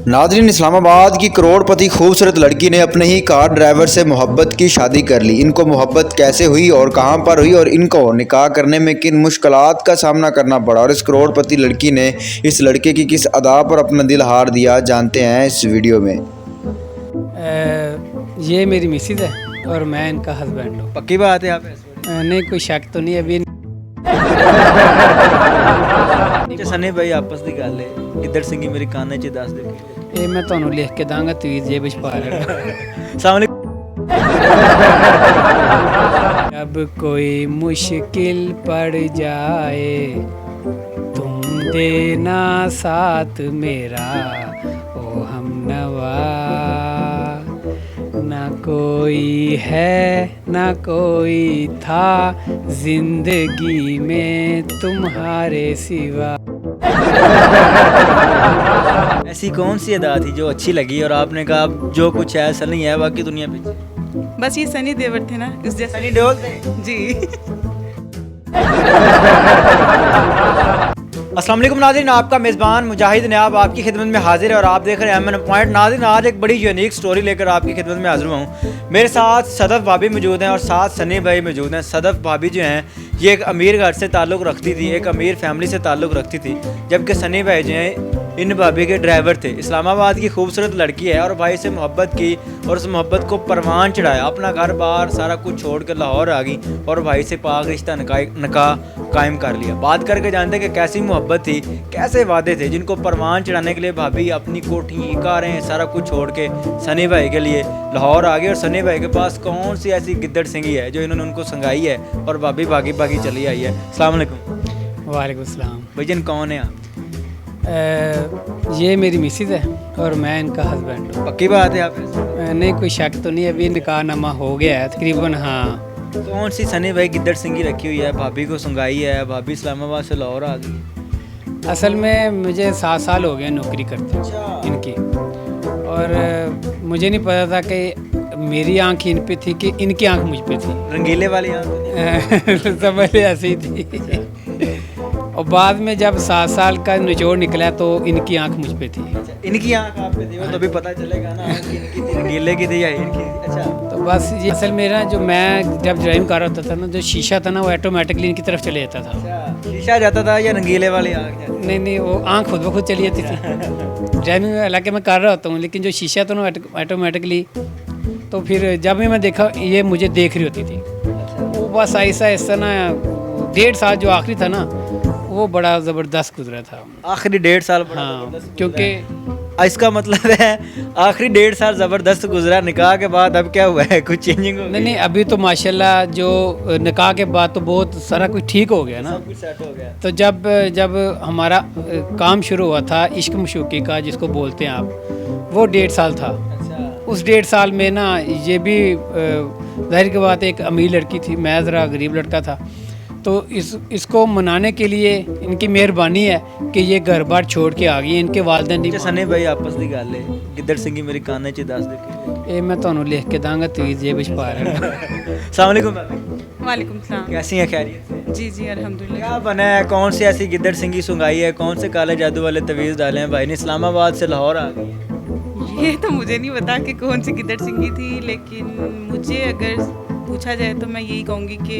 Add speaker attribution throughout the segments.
Speaker 1: नाज़रीन, इस्लामाबाद की करोड़पति खूबसूरत लड़की ने अपने ही कार ड्राइवर से मोहब्बत की शादी कर ली। इनको मोहब्बत कैसे हुई और कहां पर हुई और इनको निकाह करने में किन मुश्किलात का सामना करना पड़ा और इस करोड़पति लड़की ने इस लड़के की किस अदा पर अपना दिल हार दिया, जानते हैं इस वीडियो में।
Speaker 2: ये मेरी मिसिज है और मैं इनका हस्बैंड हूँ।
Speaker 3: पक्की बात है आप?
Speaker 2: नहीं, कोई शक तो नहीं अभी।
Speaker 3: सनी भाई आपस की गल है, गिद्दड़ सिंह मेरे काने च दस दे।
Speaker 2: ये मैं ਤੁਹਾਨੂੰ लिख के दांगा, तू जेब च पा लेना।
Speaker 3: सामने
Speaker 2: अब कोई मुश्किल पड़ जाए, तुम देना साथ मेरा ओ हमनवा। ना कोई है ना कोई था जिंदगी में तुम्हारे सिवा।
Speaker 3: ऐसी कौन सी अदा थी जो अच्छी लगी और आपने कहा अब जो कुछ है ऐसा नहीं है, बाकी दुनिया पीछे?
Speaker 4: बस ये सनी देओल थे ना, इस जैसे
Speaker 3: सनी देओल थे
Speaker 4: जी।
Speaker 3: अस्सलाम वालेकुम नाज़रीन, आपका मेज़बान मुजाहिद नयाब आपकी खिदमत में हाजिर है और आप देख रहे हैं एमएन पॉइंट। नाज़रीन, आज एक बड़ी यूनिक स्टोरी लेकर आपकी खिदमत में हाजिर हुआ हूँ। मेरे साथ सदफ भाभी मौजूद हैं और साथ सनी भाई मौजूद हैं। सदफ भाभी जो हैं ये एक अमीर घर से ताल्लुक़ रखती थी, एक अमीर फैमिली से ताल्लुक़ रखती थी, जबकि सनी भाई जो हैं इन भाभी के ड्राइवर थे। इस्लामाबाद की खूबसूरत लड़की है और भाई से मोहब्बत की और उस मोहब्बत को परवान चढ़ाया, अपना घर बार सारा कुछ छोड़ कर लाहौर आ गई और भाई से पाक रिश्ता निकाह कायम कर लिया। बात करके जानते कि कैसी मोहब्बत थी, कैसे वादे थे जिनको परवान चढ़ाने के लिए भाभी अपनी कोठी कारें सारा कुछ छोड़ के सनी भाई के लिए लाहौर आ गए। और सनी भाई के पास कौन सी ऐसी गिद्दड़ सिंगी है जो इन्होंने उनको संगाई है और भाभी भागी भागी चली आई है। अस्सलाम वालेकुम।
Speaker 2: वालेकुम सलाम।
Speaker 3: भाईजान कौन है आप?
Speaker 2: ये मेरी मिसिज है और मैं इनका हस्बैंड हूँ।
Speaker 3: पक्की बात है आप?
Speaker 2: नहीं, कोई शक तो नहीं अभी। निकाहनामा हो गया है तकरीबन। हाँ,
Speaker 3: कौन सी सनी भाई गिद्दड़ सिंगी रखी हुई है, भाभी को संगाई है, भाभी इस्लामाबाद से लाहौर आ गई?
Speaker 2: असल में मुझे 7 साल हो गए नौकरी करते इनकी, और मुझे नहीं पता था कि मेरी आंख इन पे थी कि इनकी आंख मुझ पे थी।
Speaker 3: रंगीले वाली आंख?
Speaker 2: समझ ऐसी थी। और बाद में जब 7 साल का निचोड़ निकला तो इनकी आंख मुझ पे थी।
Speaker 3: इनकी आंख आप पे थी, वो तो भी पता चलेगा ना कि इनकी थी, रंगीले की थी या इनकी? अच्छा,
Speaker 2: तो बस ये असल मेरा जो मैं जब ड्राइविंग कर रहा होता था ना, जो शीशा था ना वो ऑटोमेटिकली इनकी तरफ चले जाता था।
Speaker 3: अच्छा, शीशा जाता था या रंगीले वाली आंख जाती?
Speaker 2: नहीं, वो आंख खुद ब खुद चली जाती थी। ड्राइविंग हालांकि मैं कर रहा होता हूँ, लेकिन जो शीशा था ना ऑटोमेटिकली, तो फिर जब भी मैं देखा ये मुझे देख रही होती थी। वो बस ऐसा ऐसा ना 1.5 साल जो आखिरी था ना वो बड़ा ज़बरदस्त गुजरा था।
Speaker 3: आखिरी 1.5 साल बड़ा
Speaker 2: हाँ,
Speaker 3: ज़बरदस्त
Speaker 2: क्योंकि
Speaker 3: गुजरा है। इसका मतलब है आखिरी 1.5 साल ज़बरदस्त गुजरा, निकाह के बाद अब क्या हुआ है, कुछ चेंजिंग हो गई?
Speaker 2: नहीं, अभी तो माशाल्लाह जो निकाह के बाद तो बहुत सारा कुछ ठीक हो गया ना।
Speaker 3: सब कुछ सेट हो गया।
Speaker 2: तो जब हमारा काम शुरू हुआ था इश्क मशूक़ी का जिसको बोलते हैं आप, वो 1.5 साल था।
Speaker 3: अच्छा,
Speaker 2: उस 1.5 साल में ना ये भी ज़ाहिर की बात एक अमीर लड़की थी, मैं ज़रा गरीब लड़का था। तो इसको मनाने के लिए इनकी मेहरबानी है कि ये घर बार छोड़ के आ गई। इनके वालिदैन नहीं।
Speaker 3: सनी भाई आपस की गल है, गिद्दड़ सिंगी मेरे काने च दस दे।
Speaker 2: ये मैं ਤੁਹਾਨੂੰ लिख के दांगा, तू जेब च पा लेना।
Speaker 3: अस्सलाम वालेकुम भाभी।
Speaker 4: वालेकुम सलाम।
Speaker 3: कैसी हैं, खैरियत से?
Speaker 4: जी जी अल्हम्दुलिल्लाह।
Speaker 3: क्या बना है, कौन सी ऐसी गिद्दड़ सिंगी सुंगाई है, कौन से काले जादू वाले तवीज़ डाले हैं भाई ने, इस्लामाबाद से लाहौर आ गई है?
Speaker 4: ये तो मुझे नहीं पता कि कौन सी गिद्दड़ सिंगी थी, लेकिन मुझे अगर पूछा जाए तो मैं यही कहूँगी कि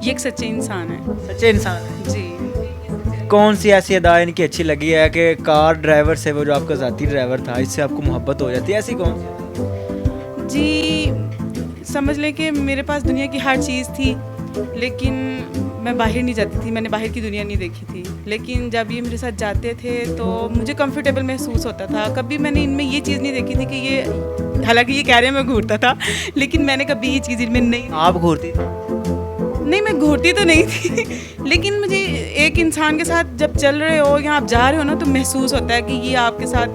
Speaker 4: ये एक सच्चे इंसान है।
Speaker 3: सच्चे इंसान है
Speaker 4: जी।
Speaker 3: कौन सी ऐसी अदा इनकी अच्छी लगी है कि कार ड्राइवर से, वो जो आपका ज़ाती ड्राइवर था, इससे आपको मोहब्बत हो जाती है? ऐसी कौन सी?
Speaker 4: जी, समझ लें कि मेरे पास दुनिया की हर चीज़ थी, लेकिन मैं बाहर नहीं जाती थी, मैंने बाहर की दुनिया नहीं देखी थी। लेकिन जब ये मेरे साथ जाते थे तो मुझे कंफर्टेबल महसूस होता था। कभी मैंने इनमें ये चीज़ नहीं देखी थी कि ये, हालांकि ये कह रहे हैं मैं घूरता था, लेकिन मैंने कभी ये चीज़ इनमें नहीं।
Speaker 3: आप घूरती थी?
Speaker 4: नहीं, मैं घूरती तो नहीं थी, लेकिन मुझे एक इंसान के साथ जब चल रहे हो या आप जा रहे हो ना, तो महसूस होता है कि ये आपके साथ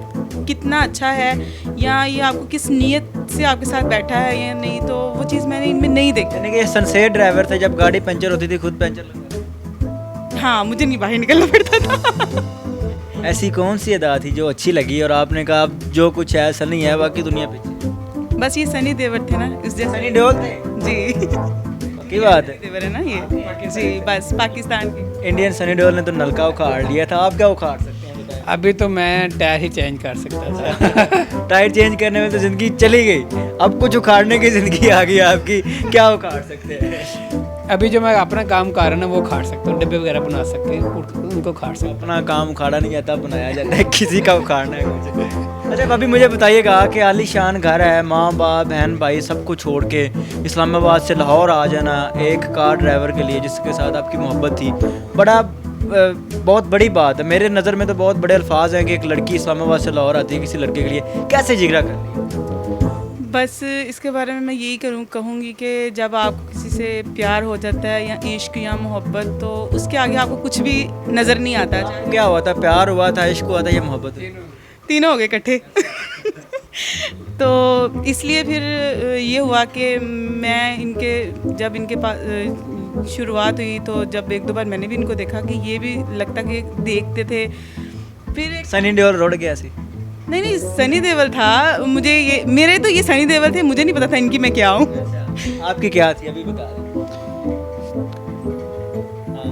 Speaker 4: कितना अच्छा है या ये आपको किस नीयत से आपके साथ बैठा है या नहीं। तो वो चीज़ मैंने इनमें नहीं देखी।
Speaker 3: यानी कि ये सनसेट ड्राइवर थे, जब गाड़ी पंचर होती थी खुद पंचर लगता?
Speaker 4: हाँ, मुझे नहीं बाहर निकलना पड़ता था।
Speaker 3: ऐसी कौन सी अदा थी जो अच्छी लगी और आपने कहा अब जो कुछ है ऐसा नहीं है, बाकी दुनिया पीछे?
Speaker 4: बस ये सनी देओल थे ना, इस जैसे।
Speaker 3: सनी देओल थे?
Speaker 4: जी,
Speaker 3: की बात है।
Speaker 4: देवर है ना ये जी, बस पाकिस्तान की।
Speaker 3: इंडियन सनी देओल ने तो नलका उखाड़ लिया था, आप क्या उखाड़ सकते हैं?
Speaker 2: अभी तो मैं टायर ही चेंज कर सकता था।
Speaker 3: टायर चेंज करने में तो ज़िंदगी चली गई, अब कुछ उखाड़ने की ज़िंदगी आ गई आपकी, क्या उखाड़ सकते हैं?
Speaker 2: अभी जो मैं अपना काम कर रहा हूँ वो खाड़ सकता हूँ, डब्बे वगैरह बना सकते हैं, उनको खाड़ सकते हैं।
Speaker 3: अपना काम उखाड़ा नहीं जाता, बनाया जाता है, किसी का उखाड़ना है कुछ। अच्छा भाभी मुझे बताइएगा कि आलीशान घर है, माँ बाप बहन भाई सबको छोड़ के इस्लामाबाद से लाहौर आ जाना एक कार ड्राइवर के लिए जिसके साथ आपकी मोहब्बत थी, बड़ा बहुत बड़ी बात है। मेरे नज़र में तो बहुत बड़े अल्फाज हैं कि एक लड़की इस्लामाबाद से लाहौर आती है किसी लड़के के लिए, कैसे जिगरा कर लिया?
Speaker 4: बस इसके बारे में मैं यही कहूँगी कि जब आपको किसी से प्यार हो जाता है या इश्क या मोहब्बत, तो उसके आगे आपको कुछ भी नज़र नहीं आता।
Speaker 3: क्या हुआ था, प्यार हुआ था, इश्क हुआ था या मोहब्बत?
Speaker 4: तीनों हो गए इकट्ठे। तो इसलिए फिर ये हुआ कि मैं जब इनके पास शुरुआत हुई तो जब एक दो बार मैंने भी इनको देखा कि ये भी लगता कि देखते थे। फिर
Speaker 3: सनी देओल रोड गया सी?
Speaker 4: नहीं सनी देओल था, मेरे तो ये सनी देओल थे, मुझे नहीं पता था इनकी मैं क्या हूँ।
Speaker 3: आपकी क्या थी अभी बता दें।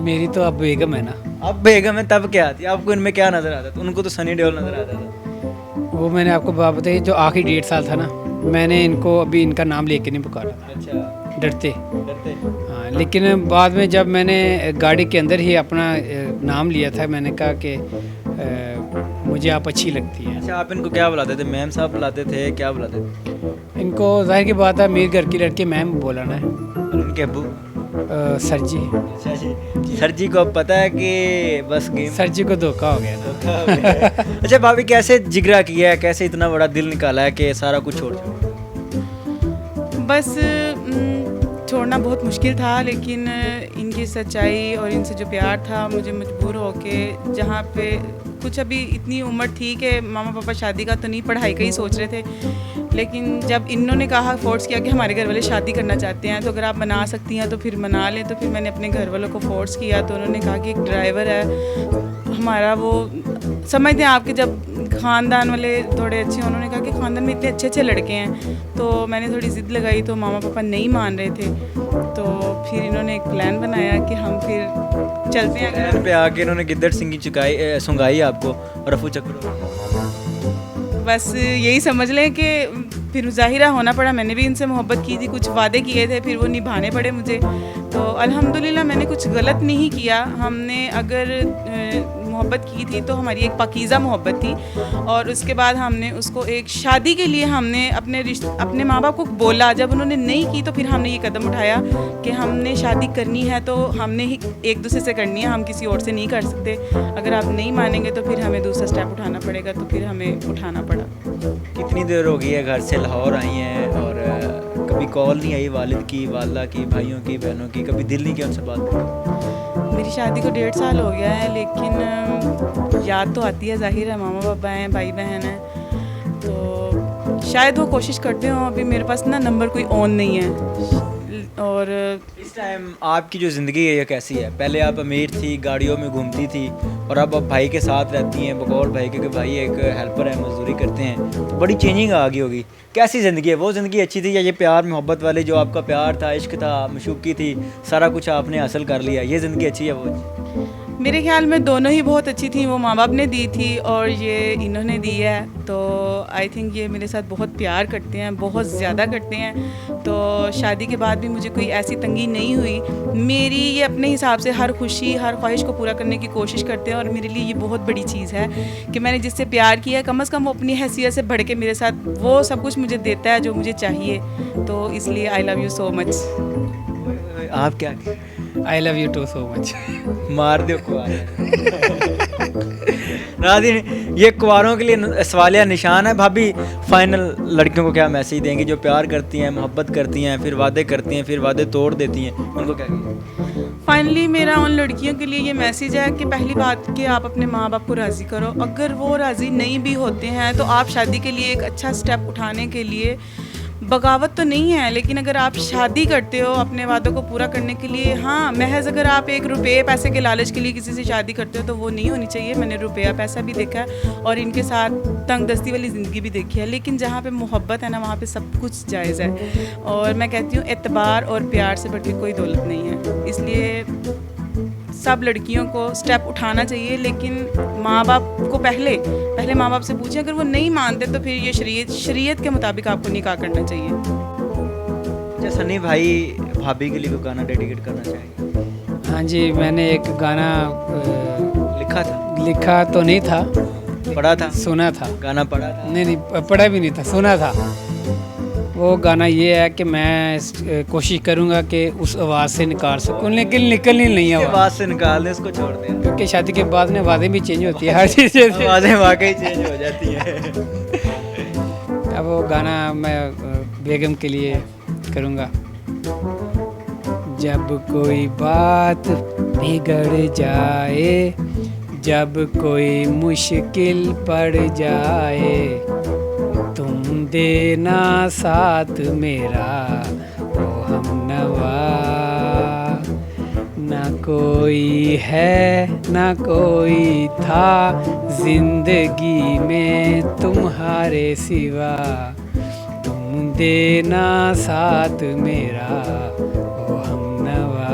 Speaker 2: मेरी तो अब बेगम है ना।
Speaker 3: अब बेगम है तब क्या थी, आपको इनमें क्या नज़र आता था? उनको तो सनी देओल नज़र आता था।
Speaker 2: वो मैंने आपको बात बताई, जो आखिरी 1.5 साल था ना, मैंने इनको अभी इनका नाम लेके नहीं पुकारा,
Speaker 3: अच्छा
Speaker 2: डरते।
Speaker 3: डरते?
Speaker 2: हाँ, लेकिन बाद में जब मैंने गाड़ी के अंदर ही अपना नाम लिया था, मैंने कहा कि मुझे आप अच्छी लगती हैं।
Speaker 3: अच्छा आप इनको क्या बुलाते थे, मैम साहब बुलाते थे, क्या बुलाते थे?
Speaker 2: इनको जाहिर की बात है, मेरे घर की लड़की मैम बोलाना है।
Speaker 3: और उनके अब्बू?
Speaker 2: सर जी।
Speaker 3: अच्छा जी, सर जी को अब पता है कि बस गेम
Speaker 2: सर जी को धोखा हो गया ना।
Speaker 3: अच्छा भाभी कैसे जिगरा किया है, कैसे इतना बड़ा दिल निकाला है कि सारा कुछ छोड़?
Speaker 4: बस छोड़ना बहुत मुश्किल था, लेकिन इनकी सच्चाई और इनसे जो प्यार था, मुझे मजबूर होके जहाँ पे कुछ अभी इतनी उम्र थी कि मामा पापा शादी का तो नहीं, पढ़ाई का ही सोच रहे थे, लेकिन जब इन्होंने कहा, फोर्स किया कि हमारे घर वाले शादी करना चाहते हैं तो अगर आप मना सकती हैं तो फिर मना लें, तो फिर मैंने अपने घर वालों को फोर्स किया। तो उन्होंने कहा कि एक ड्राइवर है हमारा, वो समझते हैं आपके जब ख़ानदान वाले थोड़े अच्छे, उन्होंने कहा कि ख़ानदान में इतने अच्छे अच्छे लड़के हैं, तो मैंने थोड़ी ज़िद लगाई तो मामा पापा नहीं मान रहे थे, तो फिर इन्होंने एक प्लान बनाया कि हम फिर चलते हैं।
Speaker 3: प्लान पे आके इन्होंने गिद्दड़ सिंगी सुंगाई आपको और रफू चक्कर।
Speaker 4: बस यही समझ लें कि फिर ज़ाहिरा होना पड़ा, मैंने भी इनसे मोहब्बत की थी, कुछ वादे किए थे, फिर वो निभाने पड़े मुझे। तो अल्हम्दुलिल्लाह मैंने कुछ गलत नहीं किया। हमने अगर मोहब्बत की थी तो हमारी एक पाकीज़ा मोहब्बत थी, और उसके बाद हमने उसको एक शादी के लिए हमने अपने माँ बाप को बोला। जब उन्होंने नहीं की तो फिर हमने ये कदम उठाया कि हमने शादी करनी है तो हमने ही एक दूसरे से करनी है, हम किसी और से नहीं कर सकते। अगर आप नहीं मानेंगे तो फिर हमें दूसरा स्टेप उठाना पड़ेगा, तो फिर हमें उठाना पड़ा।
Speaker 3: कितनी देर हो गई है घर से लाहौर आई हैं और कभी कॉल नहीं आई वालिद की, वाला की, भाइयों की, बहनों की, कभी दिल नहीं किया उनसे बात करने?
Speaker 4: मेरी शादी को 1.5 साल हो गया है, लेकिन याद तो आती है, जाहिर है, मामा पापा हैं, भाई बहन हैं, तो शायद वो कोशिश करते हों। अभी मेरे पास ना नंबर कोई ऑन नहीं है। और
Speaker 3: इस टाइम आपकी जो ज़िंदगी है ये कैसी है? पहले आप अमीर थी, गाड़ियों में घूमती थी, और अब आप भाई के साथ रहती हैं, बकौल भाई के, भाई एक हेल्पर है, मजदूरी करते हैं, तो बड़ी चेंजिंग आ गई होगी। कैसी ज़िंदगी है? वो ज़िंदगी अच्छी थी या ये प्यार मोहब्बत वाले जो आपका प्यार था, इश्क था, मशूक़ी थी, सारा कुछ आपने हासिल कर लिया, ये ज़िंदगी अच्छी है वो?
Speaker 4: मेरे ख्याल में दोनों ही बहुत अच्छी थी। वो माँ बाप ने दी थी और ये इन्होंने दी है, तो आई थिंक ये मेरे साथ बहुत प्यार करते हैं, बहुत ज़्यादा करते हैं। तो शादी के बाद भी मुझे कोई ऐसी तंगी नहीं हुई। मेरी ये अपने हिसाब से हर खुशी, हर ख्वाहिश को पूरा करने की कोशिश करते हैं, और मेरे लिए ये बहुत बड़ी चीज़ है कि मैंने जिससे प्यार किया है, कम से कम वो अपनी हैसियत से बढ़ के मेरे साथ वो सब कुछ मुझे देता है जो मुझे चाहिए। तो इसलिए I love you so much.
Speaker 3: आप क्या?
Speaker 2: I love you too so much.
Speaker 3: मार दो कुआर। नाज़रीन, ये कुआरों के लिए सवालिया निशान है। भाभी फाइनल लड़कियों को क्या मैसेज देंगी जो प्यार करती हैं, मोहब्बत करती हैं, फिर वादे करती हैं, फिर वादे तोड़ देती हैं, उनको क्या कहेंगे?
Speaker 4: फाइनली मेरा उन लड़कियों के लिए ये मैसेज है कि पहली बात कि आप अपने माँ बाप को राज़ी करो। अगर वो राज़ी नहीं भी होते हैं तो आप शादी के लिए एक अच्छा स्टेप उठाने के लिए, बगावत तो नहीं है, लेकिन अगर आप शादी करते हो अपने वादों को पूरा करने के लिए, हाँ, महज अगर आप एक रुपये पैसे के लालच के लिए किसी से शादी करते हो तो वो नहीं होनी चाहिए। मैंने रुपया पैसा भी देखा है और इनके साथ तंग दस्ती वाली ज़िंदगी भी देखी है, लेकिन जहाँ पे मोहब्बत है ना, वहाँ पे सब कुछ जायज़ है। और मैं कहती हूँ एतबार और प्यार से बढ़ के कोई दौलत नहीं है। इसलिए सब लड़कियों को स्टेप उठाना चाहिए, लेकिन माँ बाप को पहले माँ बाप से पूछें, अगर वो नहीं मानते तो फिर ये शरीयत के मुताबिक आपको निकाह करना चाहिए।
Speaker 3: अच्छा सनी भाई भाभी के लिए कोई गाना डेडिकेट करना चाहिए?
Speaker 2: हाँ जी, मैंने एक गाना लिखा तो नहीं था,
Speaker 3: पढ़ा था,
Speaker 2: सुना था।
Speaker 3: गाना पढ़ा था?
Speaker 2: नहीं, पढ़ा भी नहीं था, सुना था। वो गाना ये है कि मैं कोशिश करूँगा कि उस आवाज़ से निकाल सकूँ, लेकिन निकलनी नहीं है
Speaker 3: आवाज़ से निकाल दें, उसको छोड़ दें,
Speaker 2: क्योंकि शादी के बाद में आवाज़ें भी चेंज होती है, हर चीज़ से
Speaker 3: आवाज़ें वाकई चेंज हो जाती है।
Speaker 2: अब वो गाना मैं बेगम के लिए करूँगा। जब कोई बात बिगड़ जाए, जब कोई मुश्किल पड़ जाए, तुम देना साथ मेरा ओ हमनवा। ना कोई है ना कोई था जिंदगी में तुम्हारे सिवा, तुम देना साथ मेरा ओ हमनवा।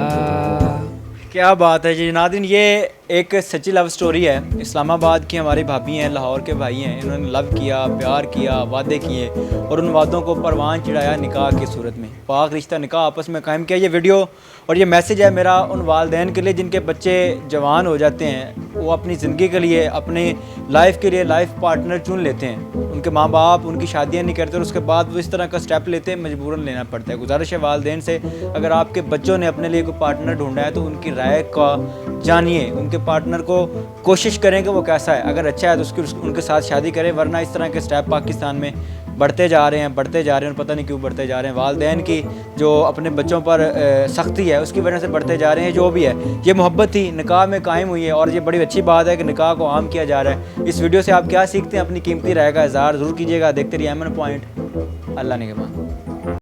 Speaker 3: क्या बात है जी नादिन, ये एक सच्ची लव स्टोरी है। इस्लामाबाद की हमारी भाभी हैं, लाहौर के भाई हैं, इन्होंने लव किया, प्यार किया, वादे किए और उन वादों को परवान चढ़ाया निकाह की सूरत में। पाक रिश्ता निकाह आपस में कायम किया। ये वीडियो और ये मैसेज है मेरा उन वालदैन के लिए जिनके बच्चे जवान हो जाते हैं, वो अपनी ज़िंदगी के लिए, अपनी लाइफ के लिए लाइफ पार्टनर चुन लेते हैं। उनके माँ बाप उनकी शादियाँ नहीं करते और उसके बाद वो इस तरह का स्टेप लेते हैं, मजबूरन लेना पड़ता है। गुजारिश है वालदैन से, अगर आपके बच्चों ने अपने लिए कोई पार्टनर ढूंढा है तो उनकी राय का जानिए, उनके पार्टनर को कोशिश करें कि वो कैसा है। अगर अच्छा है तो उनके साथ शादी करें, वरना इस तरह के स्टेप पाकिस्तान में बढ़ते जा रहे हैं और पता नहीं क्यों बढ़ते जा रहे हैं। वालदैन की जो अपने बच्चों पर सख्ती है उसकी वजह से बढ़ते जा रहे हैं। जो भी है, ये मोहब्बत थी, निकाह में कायम हुई है और ये बड़ी अच्छी बात है कि निकाह को आम किया जा रहा है। इस वीडियो से आप क्या सीखते हैं, अपनी कीमती राय का इज़हार ज़रूर कीजिएगा। देखते रहिए एमएन पॉइंट। अल्लाह निगहबान।